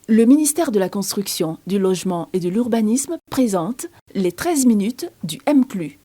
Le ministère de la Construction, du Logement et de l'Urbanisme présente les 13 minutes du MCLU.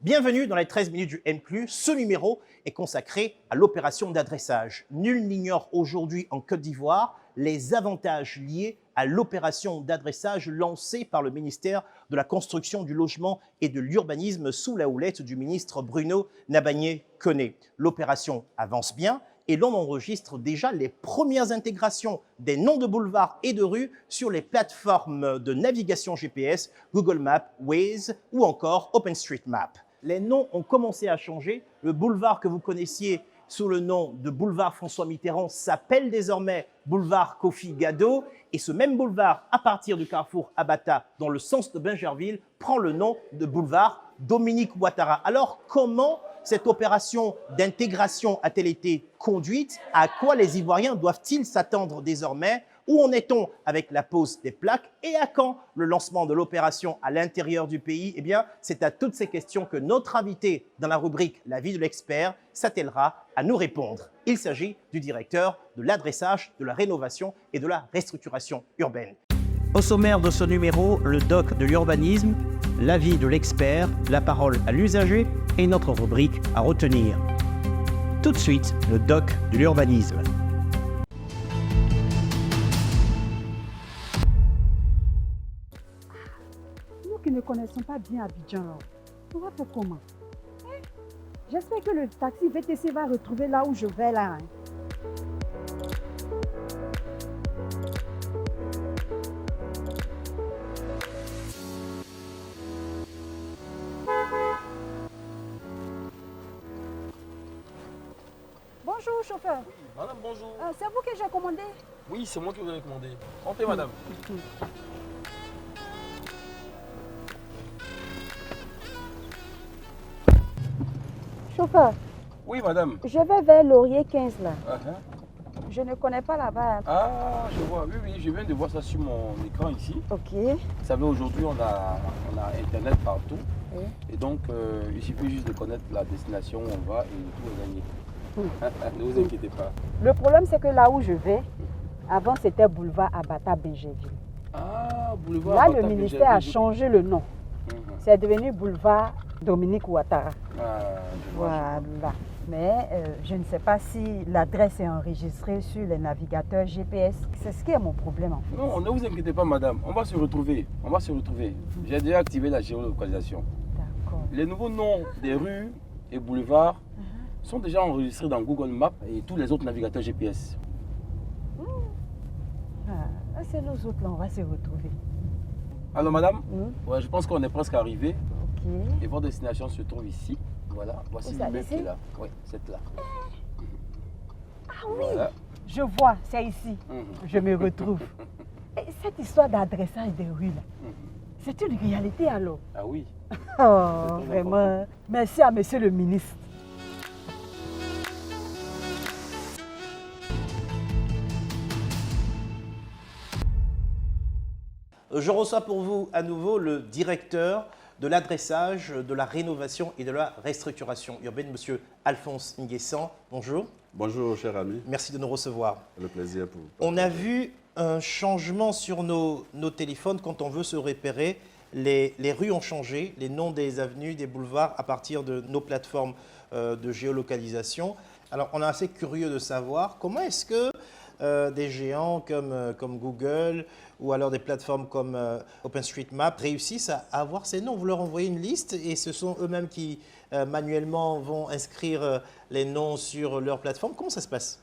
Bienvenue dans les 13 minutes du MCLU. Ce numéro est consacré à l'opération d'adressage. Nul n'ignore aujourd'hui en Côte d'Ivoire les avantages liés à l'opération d'adressage lancée par le ministère de la Construction, du Logement et de l'Urbanisme sous la houlette du ministre Bruno Nabagné-Koné. L'opération avance bien et l'on enregistre déjà les premières intégrations des noms de boulevards et de rues sur les plateformes de navigation GPS, Google Maps, Waze ou encore OpenStreetMap. Les noms ont commencé à changer. Le boulevard que vous connaissiez sous le nom de boulevard François Mitterrand s'appelle désormais boulevard Kofi Gado. Et ce même boulevard, à partir du carrefour Abata, dans le sens de Bingerville, prend le nom de boulevard Dominique Ouattara. Alors, comment cette opération d'intégration a-t-elle été conduite? À quoi les Ivoiriens doivent-ils s'attendre désormais? Où en est-on avec la pose des plaques? Et à quand le lancement de l'opération à l'intérieur du pays? Eh bien, c'est à toutes ces questions que notre invité dans la rubrique L'avis de l'expert s'attellera à nous répondre. Il s'agit du directeur de l'adressage, de la rénovation et de la restructuration urbaine. Au sommaire de ce numéro, le doc de l'urbanisme, l'avis de l'expert, la parole à l'usager et notre rubrique à retenir. Tout de suite, le doc de l'urbanisme. Nous qui ne connaissons pas bien Abidjan, on va faire comment? J'espère que le taxi VTC va retrouver là où je vais là. Bonjour chauffeur. Oui, madame, bonjour. C'est vous que j'ai commandé? Oui, c'est moi qui vous ai commandé. Montez, madame. Chauffeur, Oui, madame. je vais vers Laurier 15 là. Uh-huh. Je ne connais pas là-bas. Ah, je vois. Oui, oui, je viens de voir ça sur mon écran ici. Ok. Vous savez, aujourd'hui, on a Internet partout. Oui. Et donc, il suffit juste de connaître la destination où on va et tout est gagné. Ne vous inquiétez pas. Le problème c'est que là où je vais, avant c'était boulevard Abata Bingerville. Ah, boulevard. Là Abata le ministère a Bingerville. changé le nom. Mhm. C'est devenu boulevard Dominique Ouattara. Ah, je vois, je vois. Voilà. Mais je ne sais pas si l'adresse est enregistrée sur les navigateurs GPS. C'est ce qui est mon problème en fait. Non, ne vous inquiétez pas, madame. On va se retrouver. On va se retrouver. J'ai déjà activé la géolocalisation. D'accord. Les nouveaux noms des rues et boulevards sont déjà enregistrés dans Google Maps et tous les autres navigateurs GPS. Ah, c'est nous autres là, on va se retrouver. Alors madame, Mm. ouais, je pense qu'on est presque arrivé Ok. et votre destination se trouve ici. Voilà, voici Où ça, l'immeuble ici? qui est là. Oui, c'est là. Ah oui, Voilà. je vois, c'est ici. Mhm. Je me retrouve. Et cette histoire d'adressage des rues là, Mhm. c'est une réalité alors. Ah oui. Oh, très vraiment. Merci à monsieur le ministre. Je reçois pour vous à nouveau le directeur de l'adressage, de la rénovation et de la restructuration urbaine, monsieur Alphonse Nguessan. Bonjour. Bonjour, cher ami. Merci de nous recevoir. Le plaisir pour vous. On a vu un changement sur nos téléphones quand on veut se repérer. Les rues ont changé, les noms des avenues, des boulevards à partir de nos plateformes de géolocalisation. Alors, on est assez curieux de savoir comment est-ce que des géants comme Google ou alors des plateformes comme OpenStreetMap réussissent à avoir ces noms. Vous leur envoyez une liste et ce sont eux-mêmes qui manuellement vont inscrire les noms sur leur plateforme. Comment ça se passe?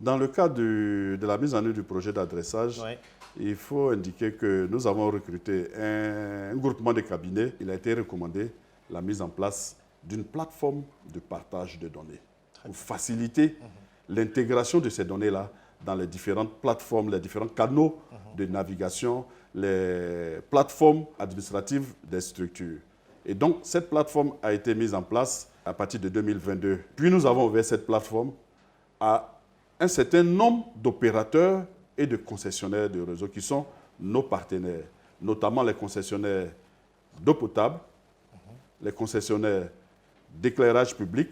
Dans le cadre de la mise en œuvre du projet d'adressage, Ouais. il faut indiquer que nous avons recruté un groupement de cabinets. Il a été recommandé la mise en place d'une plateforme de partage de données pour faciliter l'intégration de ces données-là dans les différentes plateformes, les différents canaux de navigation, les plateformes administratives des structures. Et donc, cette plateforme a été mise en place à partir de 2022. Puis, nous avons ouvert cette plateforme à un certain nombre d'opérateurs et de concessionnaires de réseau qui sont nos partenaires, notamment les concessionnaires d'eau potable, les concessionnaires d'éclairage public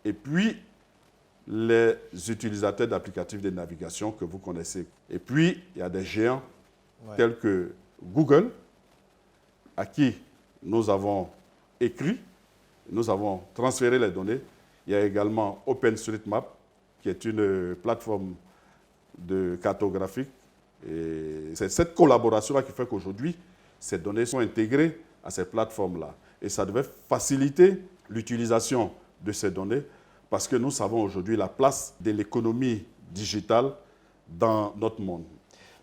et puis les utilisateurs d'applicatifs de navigation que vous connaissez. Et puis, il y a des géants tels que Google, à qui nous avons écrit, nous avons transféré les données. Il y a également OpenStreetMap, qui est une plateforme de cartographique. Et c'est cette collaboration-là qui fait qu'aujourd'hui, ces données sont intégrées à ces plateformes-là. Et ça devait faciliter l'utilisation de ces données parce que nous savons aujourd'hui la place de l'économie digitale dans notre monde.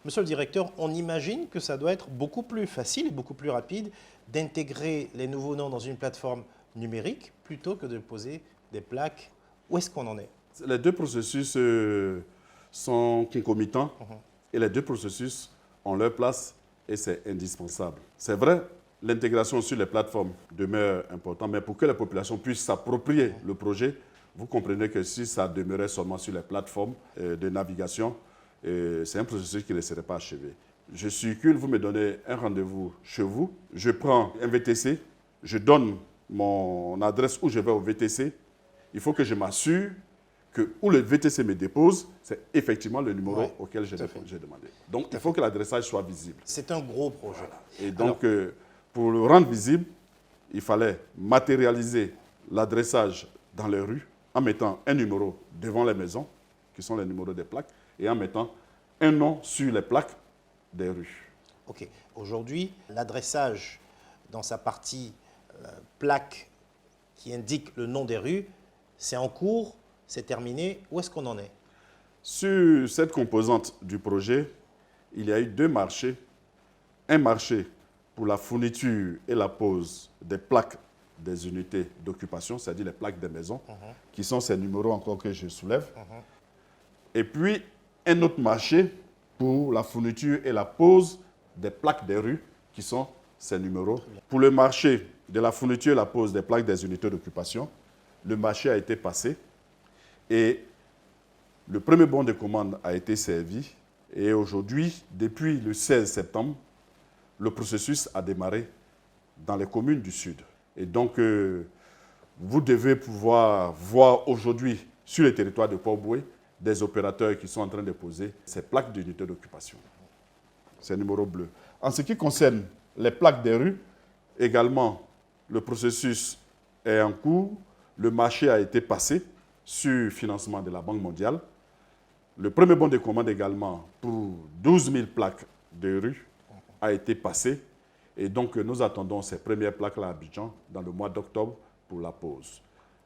Monsieur le directeur, on imagine que ça doit être beaucoup plus facile et beaucoup plus rapide d'intégrer les nouveaux noms dans une plateforme numérique plutôt que de poser des plaques. Où est-ce qu'on en est? Les deux processus sont concomitants et les deux processus ont leur place et c'est indispensable. C'est vrai, l'intégration sur les plateformes demeure importante, mais pour que les populations puissent s'approprier le projet, vous comprenez que si ça demeurait seulement sur les plateformes de navigation, c'est un processus qui ne serait pas achevé. Je circule, vous me donnez un rendez-vous chez vous, je prends un VTC, je donne mon adresse où je vais au VTC. Il faut que je m'assure que où le VTC me dépose, c'est effectivement le numéro auquel j'ai demandé. Donc, il faut que l'adressage soit visible. C'est un gros projet. Voilà. Et donc, pour le rendre visible, il fallait matérialiser l'adressage dans les rues en mettant un numéro devant les maisons, qui sont les numéros des plaques, et en mettant un nom sur les plaques des rues. OK. Aujourd'hui, l'adressage dans sa partie plaque qui indique le nom des rues, c'est en cours, c'est terminé. Où est-ce qu'on en est? Sur cette composante du projet, il y a eu deux marchés. Un marché pour la fourniture et la pose des plaques des unités d'occupation, c'est-à-dire les plaques des maisons, qui sont ces numéros encore que je soulève. Et puis, un autre marché pour la fourniture et la pose des plaques des rues, qui sont ces numéros. Pour le marché de la fourniture et la pose des plaques des unités d'occupation, le marché a été passé et le premier bon de commande a été servi. Et aujourd'hui, depuis le 16 septembre, le processus a démarré dans les communes du Sud. Et donc, vous devez pouvoir voir aujourd'hui sur le territoire de Port-Boué des opérateurs qui sont en train de poser ces plaques d'unité d'occupation, ces numéros bleus. En ce qui concerne les plaques des rues, également, le processus est en cours. Le marché a été passé sur financement de la Banque mondiale. Le premier bon de commande également pour 12 000 plaques de rue a été passé. Et donc, nous attendons ces premières plaques-là à Abidjan dans le mois d'octobre pour la pose.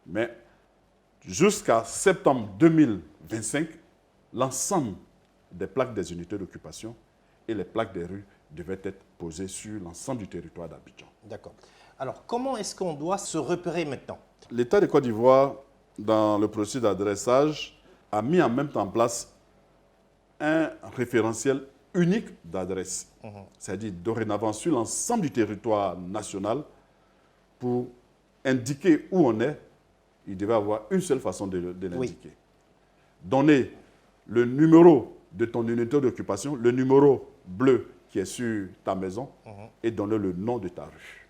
Mais jusqu'à septembre 2025, l'ensemble des plaques des unités d'occupation et les plaques des rues devaient être posées sur l'ensemble du territoire d'Abidjan. D'accord. Alors, comment est-ce qu'on doit se repérer maintenant? L'État de Côte d'Ivoire, dans le processus d'adressage, a mis en même temps en place un référentiel unique d'adresse. C'est-à-dire, dorénavant, sur l'ensemble du territoire national, pour indiquer où on est, il devait avoir une seule façon de l'indiquer. Donner le numéro de ton unité d'occupation, le numéro bleu qui est sur ta maison, et donner le nom de ta rue.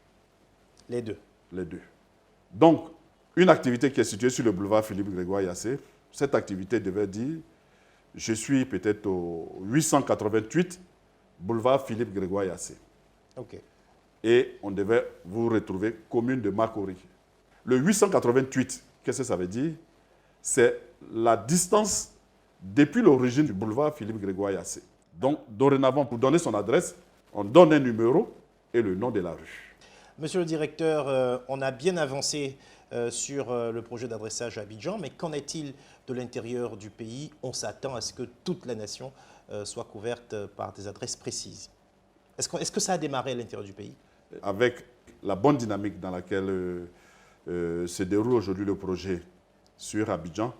Les deux. Les deux. Donc, une activité qui est située sur le boulevard Philippe Grégoire Yassé, cette activité devait dire, je suis peut-être au 888 boulevard Philippe Grégoire Yassé. OK. Et on devait vous retrouver commune de Makori. Le 888, qu'est-ce que ça veut dire? C'est la distance depuis l'origine du boulevard Philippe Grégoire Yassé. Donc, dorénavant, pour donner son adresse, on donne un numéro et le nom de la rue. Monsieur le directeur, on a bien avancé sur le projet d'adressage à Abidjan, mais qu'en est-il de l'intérieur du pays? On s'attend à ce que toute la nation soit couverte par des adresses précises. Est-ce que ça a démarré à l'intérieur du pays? Avec la bonne dynamique dans laquelle se déroule aujourd'hui le projet sur Abidjan,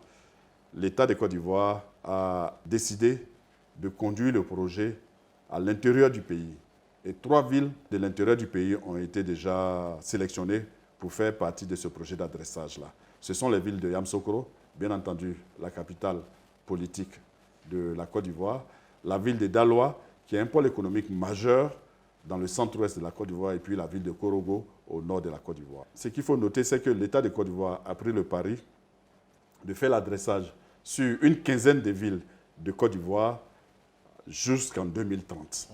l'État de Côte d'Ivoire a décidé de conduire le projet à l'intérieur du pays. Et 3 villes de l'intérieur du pays ont été déjà sélectionnées pour faire partie de ce projet d'adressage-là. Ce sont les villes de Yamoussoukro, bien entendu la capitale politique de la Côte d'Ivoire, la ville de Daloa, qui est un pôle économique majeur dans le centre-ouest de la Côte d'Ivoire, et puis la ville de Korogo, au nord de la Côte d'Ivoire. Ce qu'il faut noter, c'est que l'État de Côte d'Ivoire a pris le pari de faire l'adressage sur une quinzaine de villes de Côte d'Ivoire jusqu'en 2030.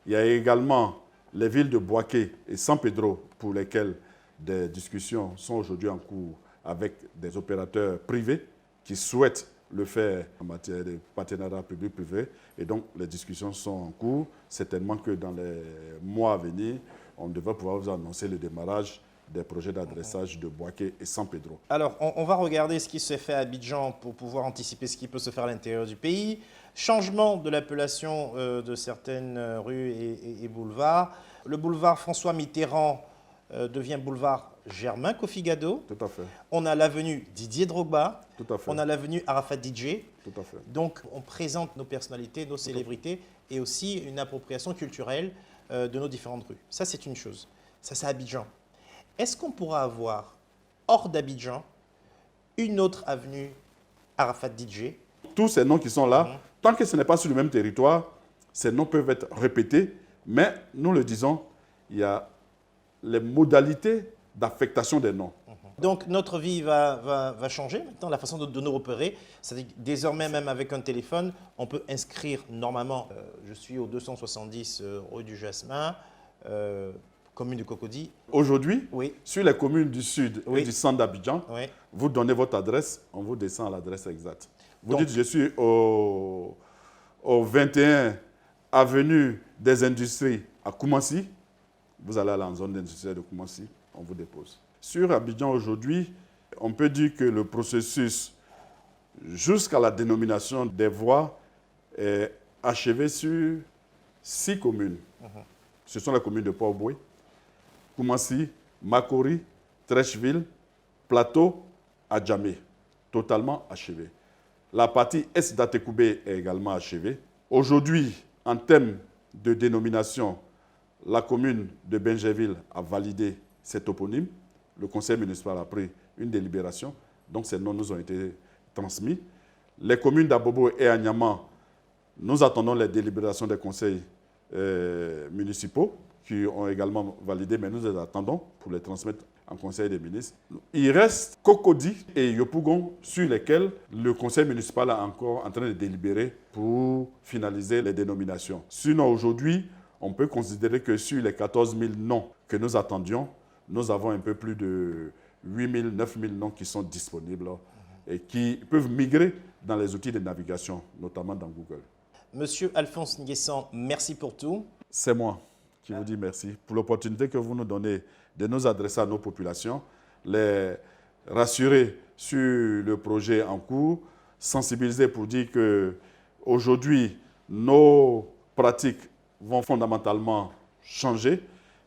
Il y a également les villes de Boaké et San Pedro pour lesquelles des discussions sont aujourd'hui en cours avec des opérateurs privés qui souhaitent le faire en matière de partenariat public-privé. Et donc, les discussions sont en cours. Certainement que dans les mois à venir, on devrait pouvoir vous annoncer le démarrage des projets d'adressage de Boaké et San Pedro. Alors, on va regarder ce qui se fait à Abidjan pour pouvoir anticiper ce qui peut se faire à l'intérieur du pays. Changement de l'appellation de certaines rues et boulevards. Le boulevard François Mitterrand devient boulevard Germain Kofi Gado. Tout à fait. On a l'avenue Didier Drogba. Tout à fait. On a l'avenue Arafat DJ. Tout à fait. Donc, on présente nos personnalités, nos célébrités et aussi une appropriation culturelle de nos différentes rues. Ça, c'est une chose. Ça, c'est Abidjan. Est-ce qu'on pourra avoir, hors d'Abidjan, une autre avenue Arafat DJ? Tous ces noms qui sont là, tant que ce n'est pas sur le même territoire, ces noms peuvent être répétés, mais nous le disons, il y a les modalités d'affectation des noms. Donc, notre vie va changer maintenant, la façon de nous repérer. C'est-à-dire que désormais, même avec un téléphone, on peut inscrire normalement, je suis au 270 rue du Jasmin, commune de Cocody. Aujourd'hui, Oui. sur les communes du sud Oui. et du centre d'Abidjan, Oui. vous donnez votre adresse, on vous descend à l'adresse exacte. Vous Donc- dites, je suis au 21 avenue des Industries à Koumassi. Vous allez à la zone industrielle de Koumassi, on vous dépose. Sur Abidjan aujourd'hui, on peut dire que le processus jusqu'à la dénomination des voies est achevé sur 6 communes. Ce sont les communes de Port-Boué, Koumassi, Makori, Trècheville, Plateau, Adjamé, totalement achevé. La partie Est d'Atekoubé est également achevée. Aujourd'hui, en termes de dénomination, la commune de Benjerville a validé ses toponymes. Le conseil municipal a pris une délibération, donc ces noms nous ont été transmis. Les communes d'Abobo et Agnaman, nous attendons les délibérations des conseils municipaux qui ont également validé, mais nous les attendons pour les transmettre en conseil des ministres. Il reste Cocody et Yopougon sur lesquels le conseil municipal est encore en train de délibérer pour finaliser les dénominations. Sinon, aujourd'hui, on peut considérer que sur les 14 000 noms que nous attendions, nous avons un peu plus de 8 000, 9 000 noms qui sont disponibles et qui peuvent migrer dans les outils de navigation, notamment dans Google. Monsieur Alphonse Nguessan, merci pour tout. C'est moi qui vous dis merci pour l'opportunité que vous nous donnez de nous adresser à nos populations, les rassurer sur le projet en cours, sensibiliser pour dire qu'aujourd'hui, nos pratiques vont fondamentalement changer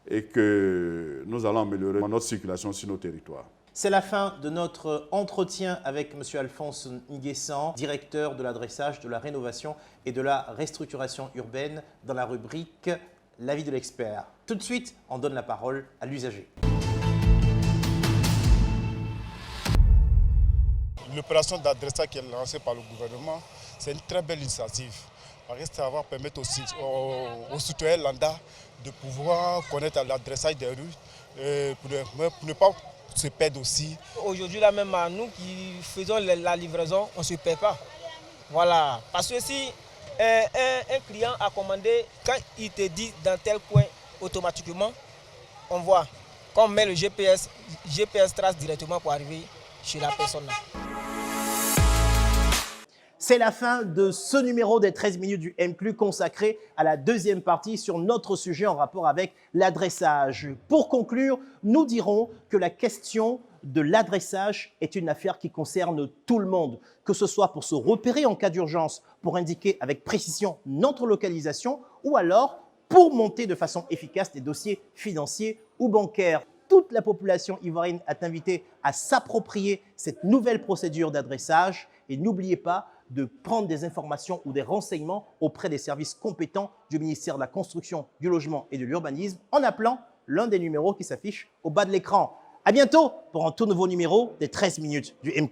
et que nous allons améliorer notre circulation sur nos territoires. C'est la fin de notre entretien avec M. Alphonse Nguessan, directeur de l'adressage, de la rénovation et de la restructuration urbaine dans la rubrique « L'avis de l'expert ». Tout de suite, on donne la parole à l'usager. L'opération d'adressage qui est lancée par le gouvernement, c'est une très belle initiative. Parce que ça va permettre aussi aux citoyens lambda de pouvoir connaître l'adressage des rues pour ne pas se perdre aussi. Aujourd'hui, là même, nous qui faisons la livraison, on ne se perd pas. Voilà. Parce que si un client a commandé, quand il te dit dans tel coin, automatiquement, on voit. Quand on met le GPS trace directement pour arriver chez la personne. C'est la fin de ce numéro des 13 minutes du M+, consacré à la deuxième partie sur notre sujet en rapport avec l'adressage. Pour conclure, nous dirons que la question de l'adressage est une affaire qui concerne tout le monde, que ce soit pour se repérer en cas d'urgence, pour indiquer avec précision notre localisation, ou alors pour monter de façon efficace des dossiers financiers ou bancaires. Toute la population ivoirienne est invitée à s'approprier cette nouvelle procédure d'adressage et n'oubliez pas de prendre des informations ou des renseignements auprès des services compétents du ministère de la Construction, du Logement et de l'Urbanisme en appelant l'un des numéros qui s'affiche au bas de l'écran. À bientôt pour un tout nouveau numéro des 13 minutes du M+.